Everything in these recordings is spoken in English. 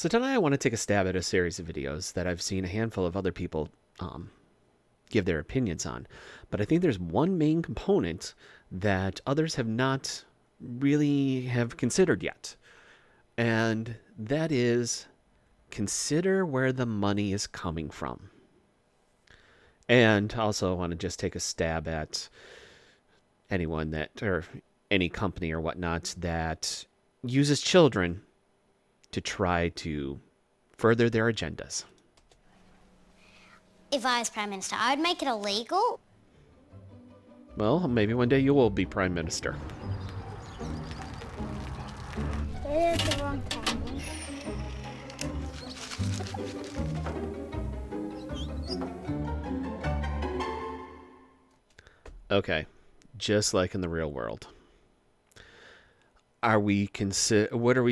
So tonight I want to take a stab at a series of videos that I've seen a handful of other people give their opinions on. But I think there's one main component that others have not really have considered yet. And that is consider where the money is coming from. And also I want to just take a stab at anyone that, or any company or whatnot, that uses children to try to further their agendas. If I was Prime Minister, I would make it illegal. Well, maybe one day you will be Prime Minister. It is the wrong time. Okay, just like in the real world. What are we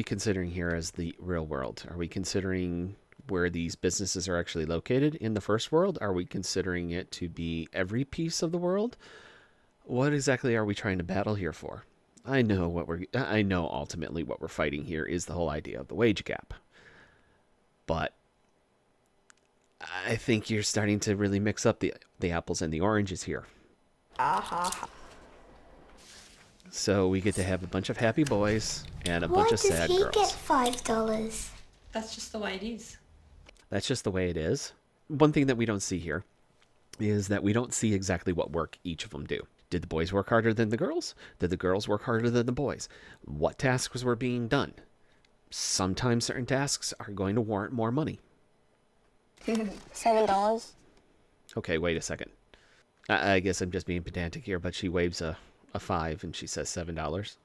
considering here as the real world? Are we considering where these businesses are actually located in the first world? Are we considering it to be every piece of the world? What exactly are we trying to battle here for? I know ultimately what we're fighting here is the whole idea of the wage gap. But I think you're starting to really mix up the apples and the oranges here. So we get to have a bunch of happy boys and a bunch of sad girls. Why does he get $5? That's just the way it is. That's just the way it is. One thing that we don't see here is that we don't see exactly what work each of them do. Did the boys work harder than the girls? Did the girls work harder than the boys? What tasks were being done? Sometimes certain tasks are going to warrant more money. $7. Okay, wait a second. I guess I'm just being pedantic here, but she waves a 5 and she says $7.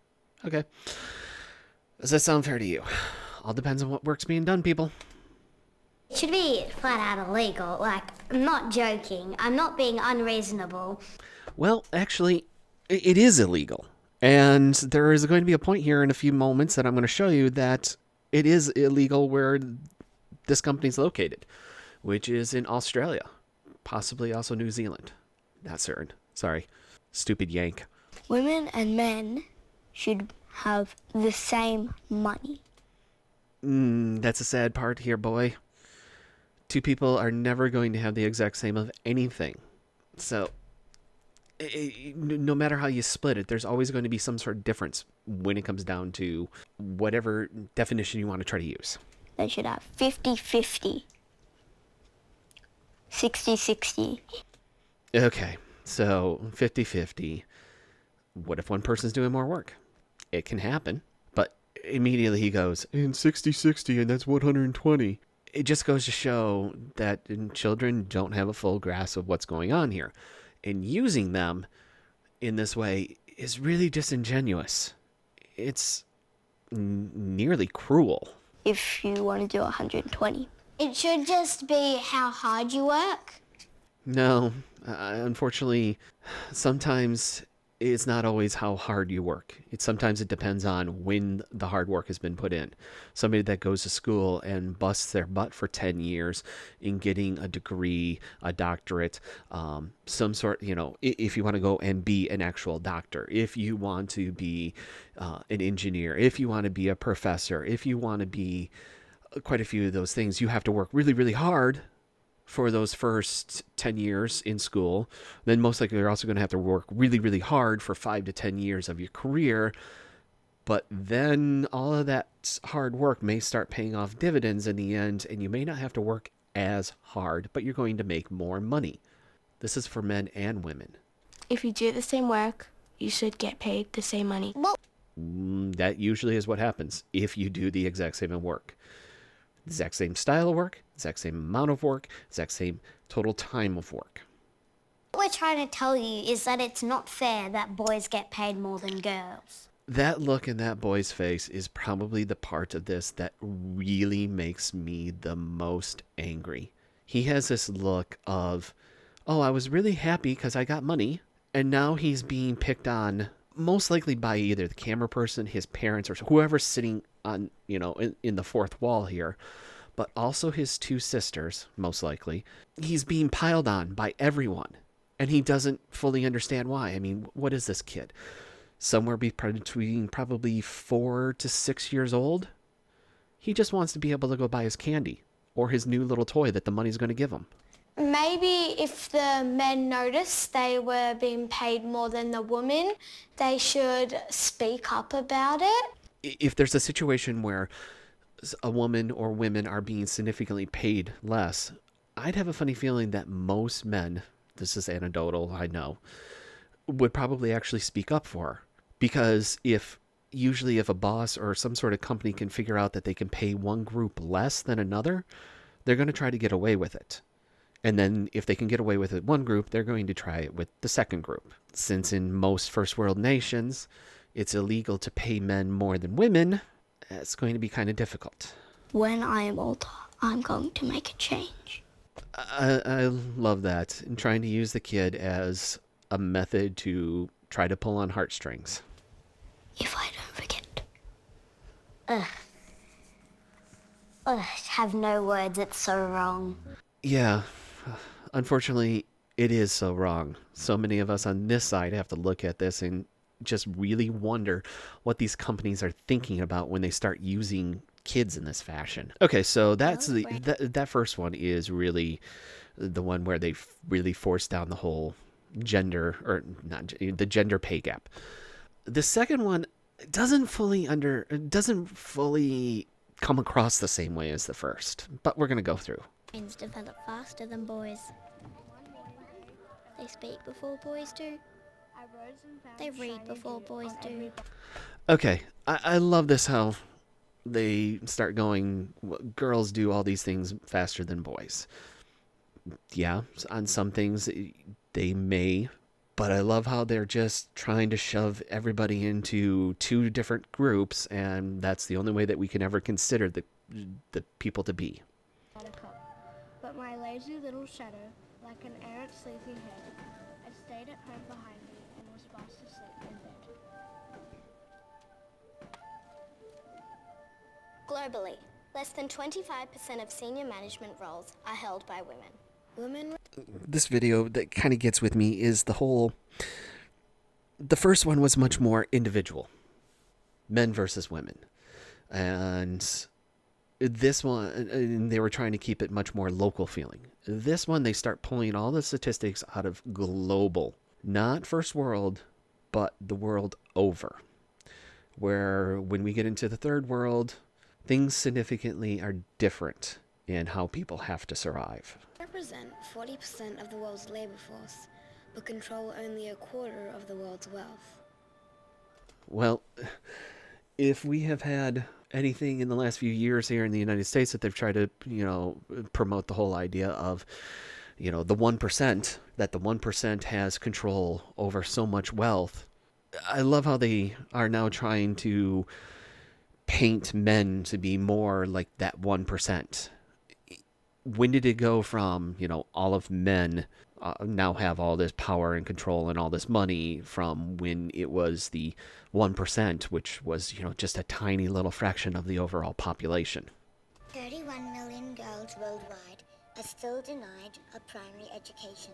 Okay. Does that sound fair to you? All depends on what work's being done, people. It should be flat out illegal. Like, I'm not joking. I'm not being unreasonable. Well, actually, it is illegal. And there is going to be a point here in a few moments that I'm going to show you that it is illegal where this company's located, which is in Australia, possibly also New Zealand. Not certain. Sorry. Stupid yank. Women and men should have the same money. That's a sad part here, boy. Two people are never going to have the exact same of anything. So, no matter how you split it, there's always going to be some sort of difference when it comes down to whatever definition you want to try to use. They should have 50-50. 60-60. Okay, so 50-50. What if one person's doing more work? It can happen, but immediately he goes, and 60-60, and that's 120. It just goes to show that children don't have a full grasp of what's going on here. And using them in this way is really disingenuous. It's nearly cruel. If you want to do 120. It should just be how hard you work. No, unfortunately, sometimes it's not always how hard you work. Sometimes it depends on when the hard work has been put in. Somebody that goes to school and busts their butt for 10 years in getting a degree, a doctorate, some sort, if you want to go and be an actual doctor, if you want to be an engineer, if you want to be a professor, if you want to be quite a few of those things, you have to work really, really hard for those first 10 years in school. Then most likely you're also going to have to work really, really hard for 5 to 10 years of your career. But then all of that hard work may start paying off dividends in the end, and you may not have to work as hard, but you're going to make more money. This is for men and women. If you do the same work, you should get paid the same money. That usually is what happens if you do the exact same work. Exact same style of work, exact same amount of work, exact same total time of work. What we're trying to tell you is that it's not fair that boys get paid more than girls. That look in that boy's face is probably the part of this that really makes me the most angry. He has this look of, oh, I was really happy because I got money, and now he's being picked on, most likely by either the camera person, his parents, or whoever's sitting on, in the fourth wall here, but also his two sisters, most likely. He's being piled on by everyone, and he doesn't fully understand why. I mean, what is this kid? Somewhere between probably 4 to 6 years old? He just wants to be able to go buy his candy or his new little toy that the money's going to give him. Maybe if the men noticed they were being paid more than the women, they should speak up about it. If there's a situation where a woman or women are being significantly paid less, I'd have a funny feeling that most men, this is anecdotal, I know, would probably actually speak up for her. Because usually if a boss or some sort of company can figure out that they can pay one group less than another, they're going to try to get away with it. And then if they can get away with it one group, they're going to try it with the second group. Since in most first world nations, it's illegal to pay men more than women, it's going to be kind of difficult. When I am older, I'm going to make a change. I love that. And trying to use the kid as a method to try to pull on heartstrings. If I don't forget. I have no words, it's so wrong. Yeah, unfortunately, it is so wrong. So many of us on this side have to look at this and just really wonder what these companies are thinking about when they start using kids in this fashion. Okay, so that's that first one is really the one where they really force down the whole gender, or not the gender pay gap. The second one doesn't fully come across the same way as the first, but we're going to go through. Brains develop faster than boys. They speak before boys do. They read before boys do. Okay, I love this how they start going, girls do all these things faster than boys. Yeah, on some things they may, but I love how they're just trying to shove everybody into two different groups, and that's the only way that we can ever consider the people to be. But my lazy little shadow, like an errant sleepyhead, had stayed at home behind me and was fast asleep in bed. Globally, less than 25% of senior management roles are held by women. This video that kind of gets with me is the first one was much more individual, men versus women, and this one, and they were trying to keep it much more local feeling. This one, they start pulling all the statistics out of global, not first world, but the world over, where when we get into the third world, things significantly are different in how people have to survive. Represent 40% of the world's labor force, but control only a quarter of the world's wealth. Well, if we have had anything in the last few years here in the United States that they've tried to, promote the whole idea of, the 1%, that the 1% has control over so much wealth. I love how they are now trying to paint men to be more like that 1%. When did it go from, all of men now have all this power and control and all this money, from when it was the 1%, which was, just a tiny little fraction of the overall population. 31 million girls worldwide are still denied a primary education.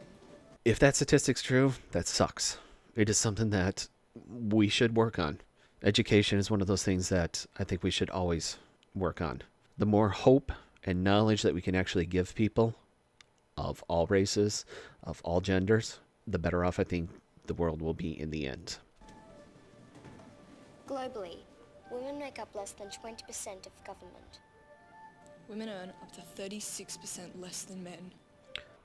If that statistic's true, that sucks. It is something that we should work on. Education is one of those things that I think we should always work on. The more hope and knowledge that we can actually give people of all races, of all genders, the better off I think the world will be in the end. Globally, women make up less than 20% of government. Women earn up to 36% less than men.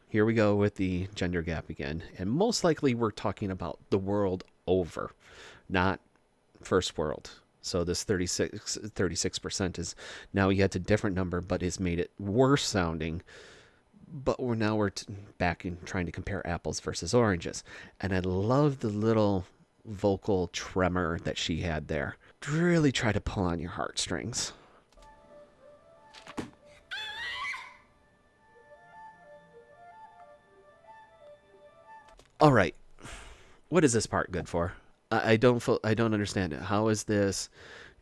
Here we go with the gender gap again, and most likely we're talking about the world over, not first world. So this 36% is now yet a different number, but has made it worse sounding. But we're back in trying to compare apples versus oranges. And I love the little vocal tremor that she had there. Really try to pull on your heartstrings. All right. What is this part good for? I don't understand it. How is this?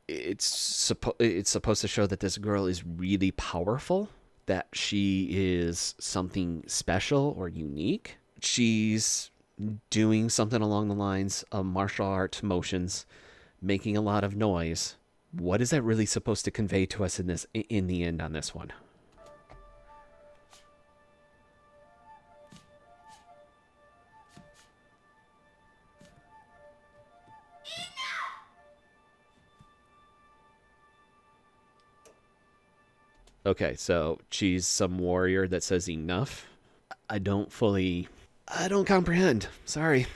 It's supposed to show that this girl is really powerful, that she is something special or unique. She's doing something along the lines of martial art motions, making a lot of noise, What is that really supposed to convey to us in the end on this one? Okay, so she's some warrior that says enough. I don't comprehend. Sorry.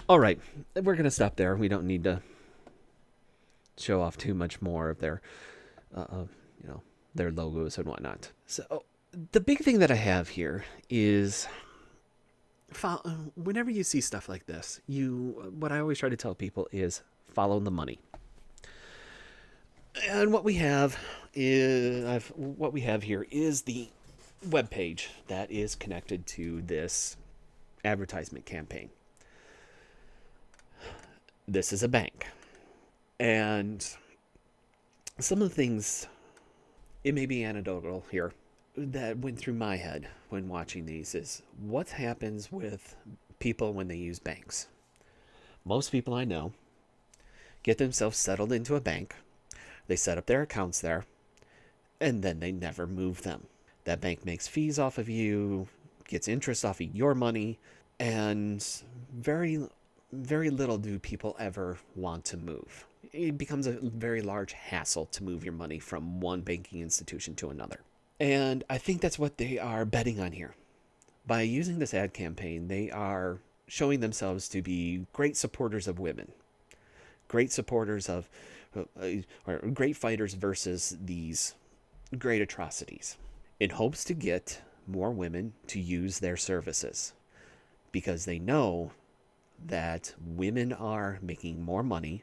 All right, we're going to stop there. We don't need to show off too much more of their, their logos and whatnot. So the big thing that I have here is, whenever you see stuff like this, what I always try to tell people is follow the money. And what we have here is the webpage that is connected to this advertisement campaign. This is a bank. And some of the things, it may be anecdotal here, that went through my head when watching these is what happens with people when they use banks. Most people I know get themselves settled into a bank. They set up their accounts there, and then they never move them. That bank makes fees off of you, gets interest off of your money, and very little do people ever want to move. It becomes a very large hassle to move your money from one banking institution to another. And I think that's what they are betting on here. By using this ad campaign, they are showing themselves to be great supporters of women, great supporters of, or great fighters versus these great atrocities, in hopes to get more women to use their services, because they know that women are making more money,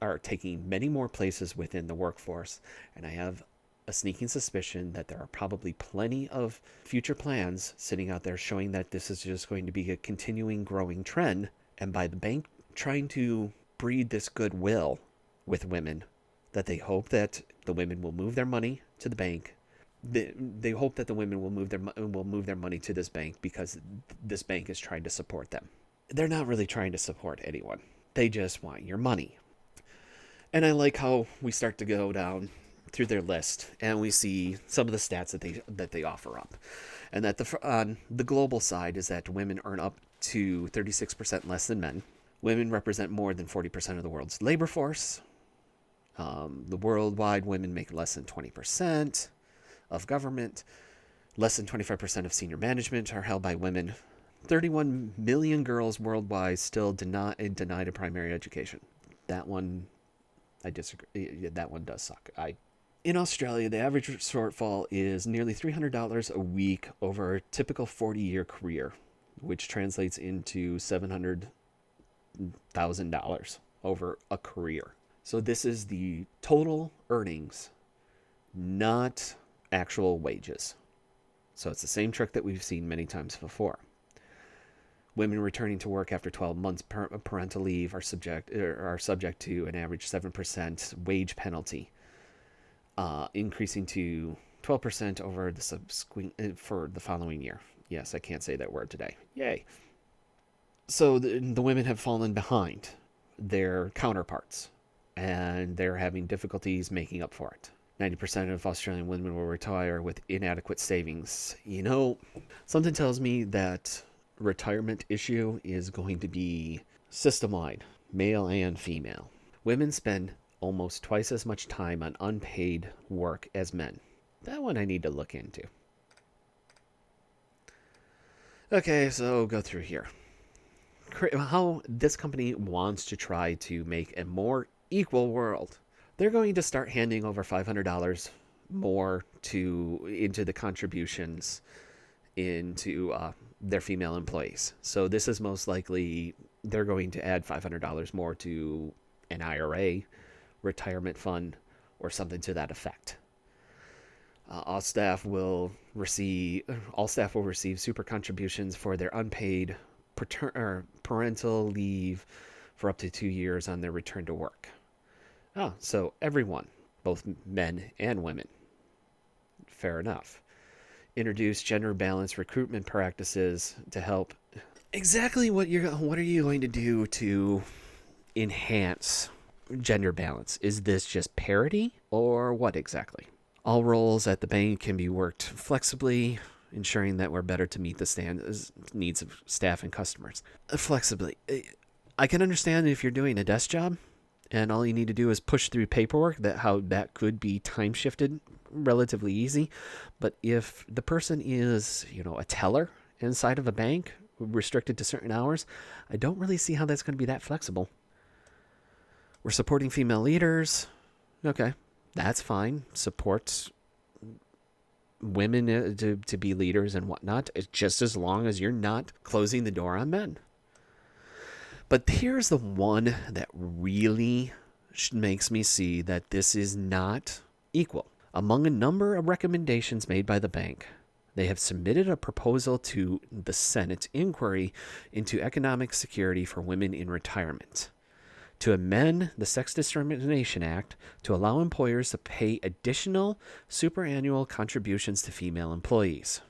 are taking many more places within the workforce, and I have a sneaking suspicion that there are probably plenty of future plans sitting out there showing that this is just going to be a continuing growing trend, and by the bank trying to breed this goodwill with women, that they hope that the women will move their money to the bank. They hope that the women will move their money to this bank because this bank is trying to support them. They're not really trying to support anyone. They just want your money. And I like how we start to go down through their list and we see some of the stats that they offer up. And that on the global side is that women earn up to 36% less than men. Women represent more than 40% of the world's labor force. The worldwide women make less than 20% of government. Less than 25% of senior management are held by women. 31 million girls worldwide still denied a primary education. That one, I disagree. That one does suck. In Australia, the average shortfall is nearly $300 a week over a typical 40-year career, which translates into $700,000 over a career. So this is the total earnings, not actual wages. So it's the same trick that we've seen many times before. Women returning to work after 12 months parental leave are subject to an average 7% wage penalty, increasing to 12% over for the following year. Yes, I can't say that word today. Yay. So the women have fallen behind their counterparts, and they're having difficulties making up for it. 90% of Australian women will retire with inadequate savings. You know, something tells me that retirement issue is going to be system-wide, male and female. Women spend almost twice as much time on unpaid work as men. That one I need to look into. Okay, so go through here. How this company wants to try to make a more equal world. They're going to start handing over $500 more into the contributions into their female employees. So this is most likely they're going to add $500 more to an IRA, retirement fund, or something to that effect. All staff will receive super contributions for their unpaid parental leave for up to 2 years on their return to work. Oh, so everyone, both men and women. Fair enough. Introduce gender balanced recruitment practices to help. Exactly what are you going to do to enhance gender balance? Is this just parity or what exactly? All roles at the bank can be worked flexibly, ensuring that we're better to meet the needs of staff and customers. Flexibly. I can understand if you're doing a desk job and all you need to do is push through paperwork, how that could be time shifted relatively easy. But if the person is, a teller inside of a bank, restricted to certain hours, I don't really see how that's going to be that flexible. We're supporting female leaders. Okay, that's fine. Support women to be leaders and whatnot, just as long as you're not closing the door on men. But here's the one that really makes me see that this is not equal. Among a number of recommendations made by the bank, they have submitted a proposal to the Senate inquiry into economic security for women in retirement, to amend the Sex Discrimination Act to allow employers to pay additional superannual contributions to female employees.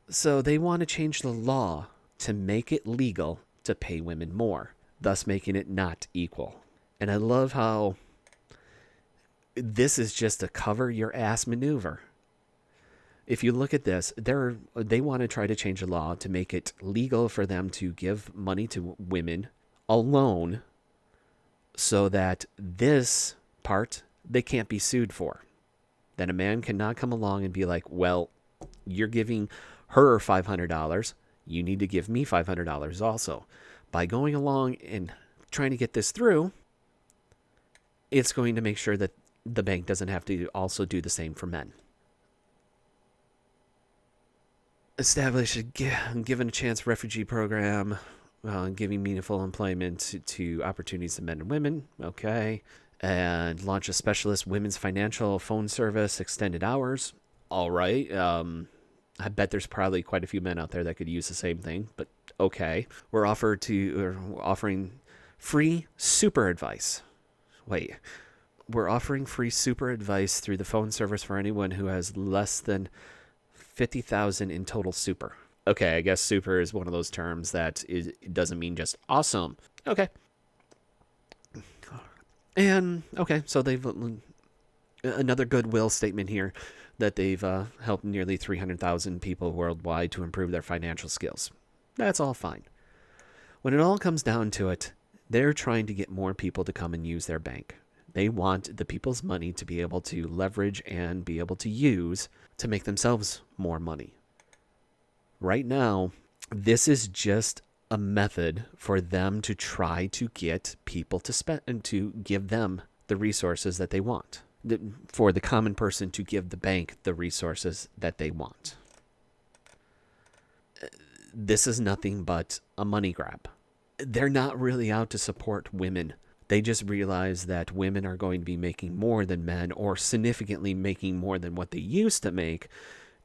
So they want to change the law to make it legal to pay women more, thus making it not equal. And I love how this is just a cover your ass maneuver. If you look at this, they want to try to change the law to make it legal for them to give money to women alone, so that this part they can't be sued for. Then a man cannot come along and be like, well, you're giving her $500. You need to give me $500 also. By going along and trying to get this through, it's going to make sure that the bank doesn't have to also do the same for men. Establish a given a chance refugee program, giving meaningful employment to opportunities to men and women. Okay. And launch a specialist women's financial phone service, extended hours. All right. I bet there's probably quite a few men out there that could use the same thing, but okay. We're offering free super advice. Wait, we're offering free super advice through the phone service for anyone who has less than 50,000 in total super. Okay, I guess super is one of those terms that it doesn't mean just awesome. Okay. And okay, so they've another goodwill statement here that they've helped nearly 300,000 people worldwide to improve their financial skills. That's all fine. When it all comes down to it, they're trying to get more people to come and use their bank. They want the people's money to be able to leverage and be able to use to make themselves more money. Right now, this is just a method for them to try to get people to spend and to give them the resources that they want. For the common person to give the bank the resources that they want. This is nothing but a money grab. They're not really out to support women. They just realize that women are going to be making more than men, or significantly making more than what they used to make,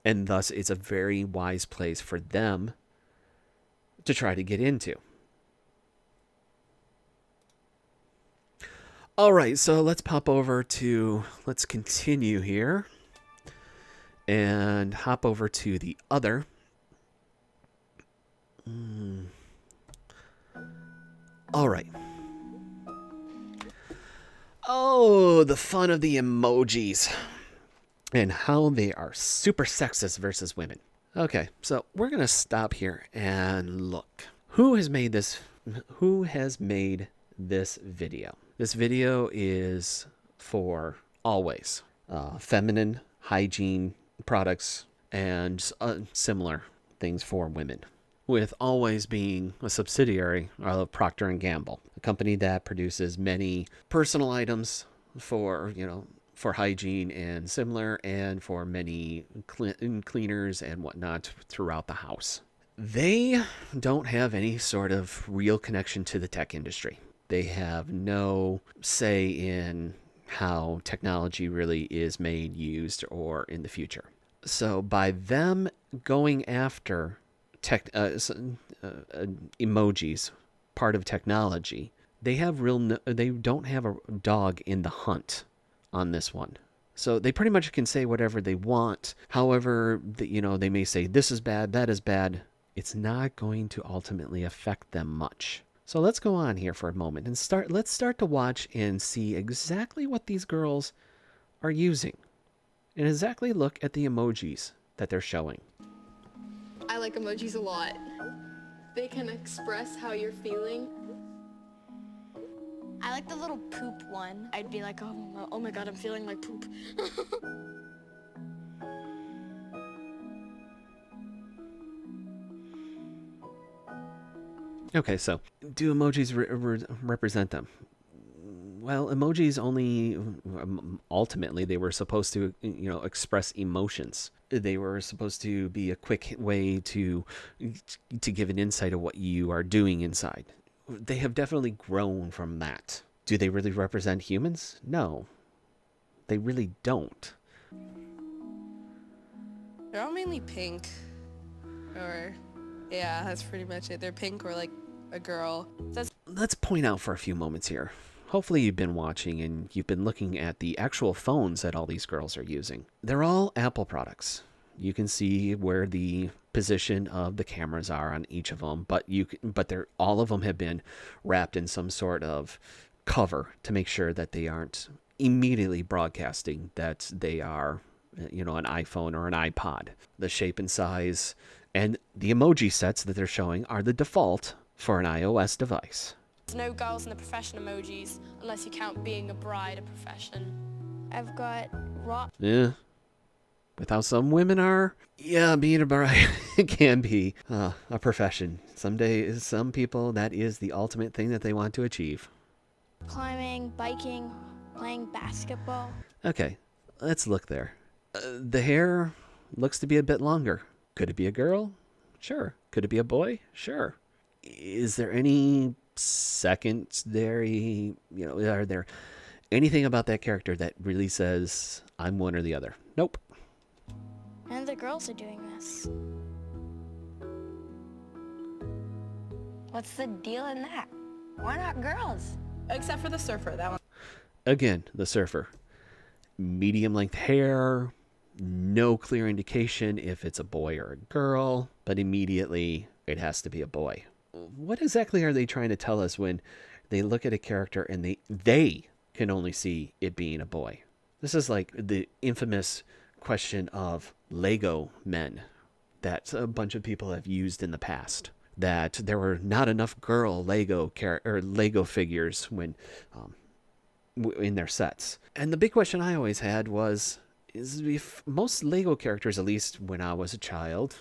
and thus it's a very wise place for them to try to get into. All right, so let's continue here and hop over to the other. All right. Oh, the fun of the emojis and how they are super sexist versus women. Okay, so we're going to stop here and look. Who has made this video? This video is for Always, feminine hygiene products and similar things for women, with Always being a subsidiary of Procter & Gamble, a company that produces many personal items for hygiene and similar, and for many cleaners and whatnot throughout the house. They don't have any sort of real connection to the tech industry. They have no say in how technology really is made, used, or in the future. So by them going after emojis, part of technology, they don't have a dog in the hunt on this one. So they pretty much can say whatever they want. However, they may say this is bad, that is bad. It's not going to ultimately affect them much. So let's go on here for a moment and let's start to watch and see exactly what these girls are using. And exactly look at the emojis that they're showing. I like emojis a lot. They can express how you're feeling. I like the little poop one. I'd be like, oh my god, I'm feeling like poop. Okay, so do emojis represent them? Well, emojis only, ultimately, they were supposed to, express emotions. They were supposed to be a quick way to give an insight of what you are doing inside. They have definitely grown from that. Do they really represent humans? No, they really don't. They're all mainly pink. Yeah, that's pretty much it. They're pink or like a girl. Let's point out for a few moments here. Hopefully you've been watching and you've been looking at the actual phones that all these girls are using. They're all Apple products. You can see where the position of the cameras are on each of them, but all of them have been wrapped in some sort of cover to make sure that they aren't immediately broadcasting that they are, an iPhone or an iPod. The shape and size and the emoji sets that they're showing are the default for an iOS device. There's no girls in the profession emojis unless you count being a bride a profession. I've got rock. Yeah. With how some women are, being a bride can be a profession. Someday, some people, that is the ultimate thing that they want to achieve. Climbing, biking, playing basketball. Okay, let's look there. The hair looks to be a bit longer. Could it be a girl? Sure. Could it be a boy? Sure. Is there any secondary, are there anything about that character that really says I'm one or the other? Nope. And the girls are doing this. What's the deal in that? Why not girls? Except for the surfer, that one. Again, the surfer. Medium length hair, no clear indication if it's a boy or a girl, but immediately it has to be a boy. What exactly are they trying to tell us when they look at a character and they can only see it being a boy? This is like the infamous question of Lego men that a bunch of people have used in the past. That there were not enough girl Lego figures when in their sets. And the big question I always had is if most Lego characters, at least when I was a child,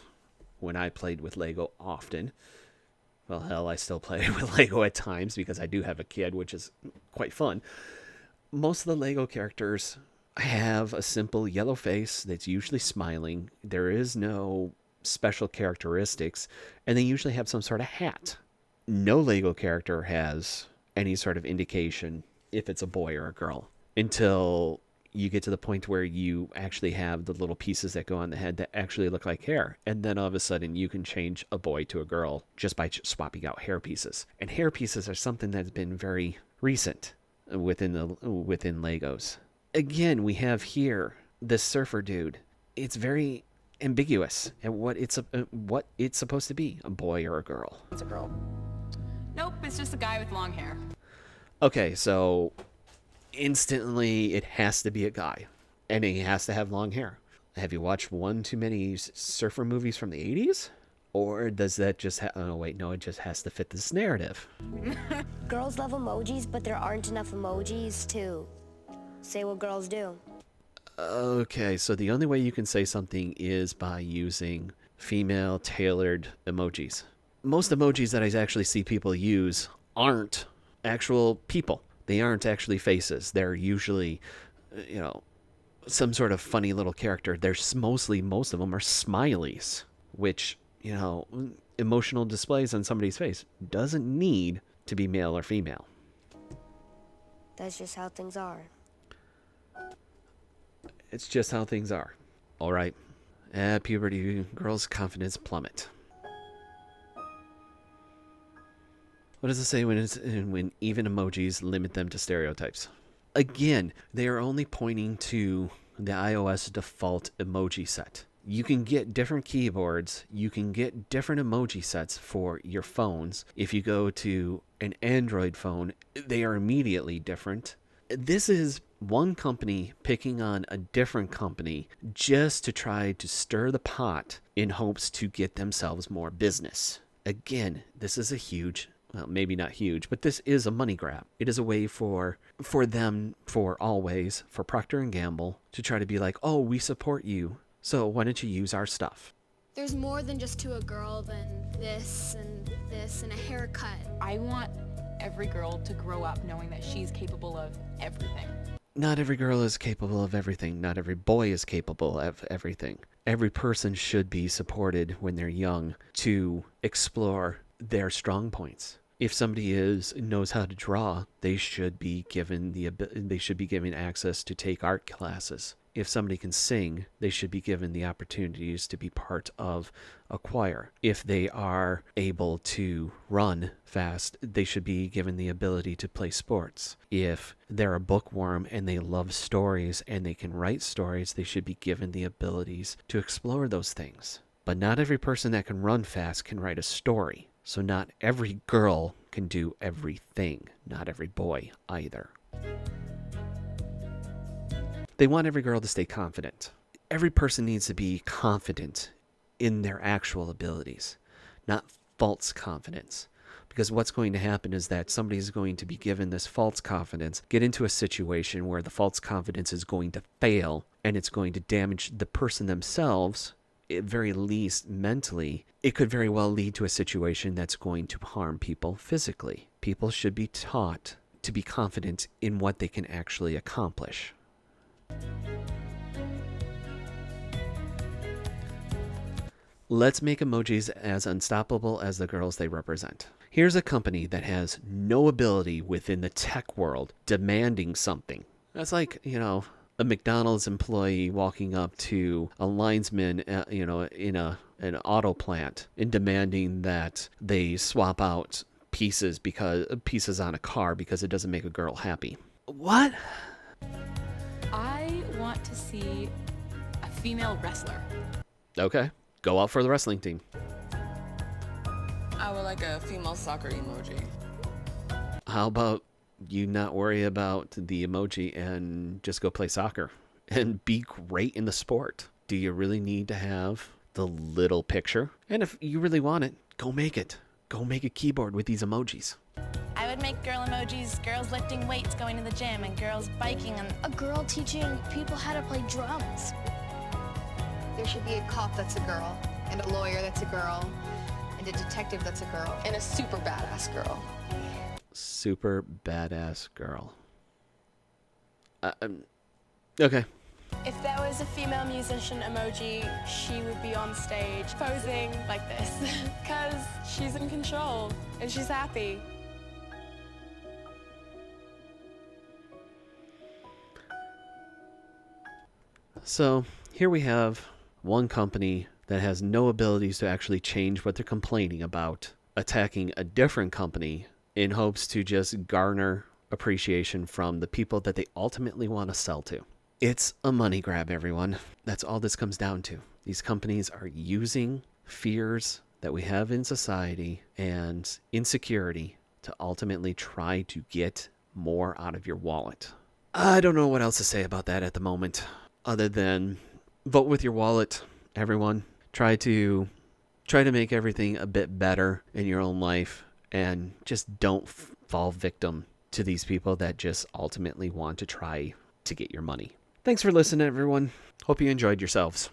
when I played with Lego often, well, hell, I still play with Lego at times because I do have a kid, which is quite fun. Most of the Lego characters have a simple yellow face that's usually smiling. There is no special characteristics, and they usually have some sort of hat. No Lego character has any sort of indication if it's a boy or a girl until you get to the point where you actually have the little pieces that go on the head that actually look like hair. And then all of a sudden you can change a boy to a girl just by swapping out hair pieces. And hair pieces are something that's been very recent within Legos. Again, we have here this surfer dude. It's very ambiguous at what it's supposed to be, a boy or a girl. It's a girl. Nope, it's just a guy with long hair. Okay, so instantly it has to be a guy, and he has to have long hair. Have you watched one too many surfer movies from the 80s? Or does that just it just has to fit this narrative. Girls love emojis, but there aren't enough emojis to say what girls do. Okay, so the only way you can say something is by using female tailored emojis. Most emojis that I actually see people use aren't actual people. They aren't actually faces. They're usually, some sort of funny little character. Most of them are smileys, which, emotional displays on somebody's face doesn't need to be male or female. That's just how things are. It's just how things are. All right. At puberty, girls' confidence plummet. What does it say when even emojis limit them to stereotypes? Again, they are only pointing to the iOS default emoji set. You can get different keyboards. You can get different emoji sets for your phones. If you go to an Android phone, they are immediately different. This is one company picking on a different company just to try to stir the pot in hopes to get themselves more business. Again, this is a huge, well, maybe not huge, but this is a money grab. It is a way for them, for Always, for Procter & Gamble, to try to be like, oh, we support you, so why don't you use our stuff? There's more than just to a girl than this and a haircut. I want every girl to grow up knowing that she's capable of everything. Not every girl is capable of everything. Not every boy is capable of everything. Every person should be supported when they're young to explore their strong points. If somebody knows how to draw, they should be given access to take art classes. If somebody can sing, they should be given the opportunities to be part of a choir. If they are able to run fast, they should be given the ability to play sports. If they're a bookworm and they love stories and they can write stories, they should be given the abilities to explore those things. But not every person that can run fast can write a story. So not every girl can do everything. Not every boy either. They want every girl to stay confident. Every person needs to be confident in their actual abilities, not false confidence. Because what's going to happen is that somebody's going to be given this false confidence, get into a situation where the false confidence is going to fail, and it's going to damage the person themselves, at very least mentally. It could very well lead to a situation that's going to harm people physically. People should be taught to be confident in what they can actually accomplish. Let's make emojis as unstoppable as the girls they represent. Here's a company that has no ability within the tech world demanding something. That's like, a McDonald's employee walking up to a linesman, in an auto plant and demanding that they swap out pieces on a car because it doesn't make a girl happy. What? I want to see a female wrestler. Okay, go out for the wrestling team. I would like a female soccer emoji. How about you not worry about the emoji and just go play soccer and be great in the sport? Do you really need to have the little picture? And if you really want it, go make it. Go make a keyboard with these emojis. I would make girl emojis, girls lifting weights going to the gym, and girls biking, and a girl teaching people how to play drums. There should be a cop that's a girl, and a lawyer that's a girl, and a detective that's a girl, and a super badass girl. Super badass girl. Okay. If there was a female musician emoji, she would be on stage posing like this because she's in control and she's happy. So here we have one company that has no abilities to actually change what they're complaining about, attacking a different company in hopes to just garner appreciation from the people that they ultimately want to sell to. It's a money grab, everyone. That's all this comes down to. These companies are using fears that we have in society and insecurity to ultimately try to get more out of your wallet. I don't know what else to say about that at the moment, other than vote with your wallet, everyone. Try to make everything a bit better in your own life, and just don't fall victim to these people that just ultimately want to try to get your money. Thanks for listening, everyone. Hope you enjoyed yourselves.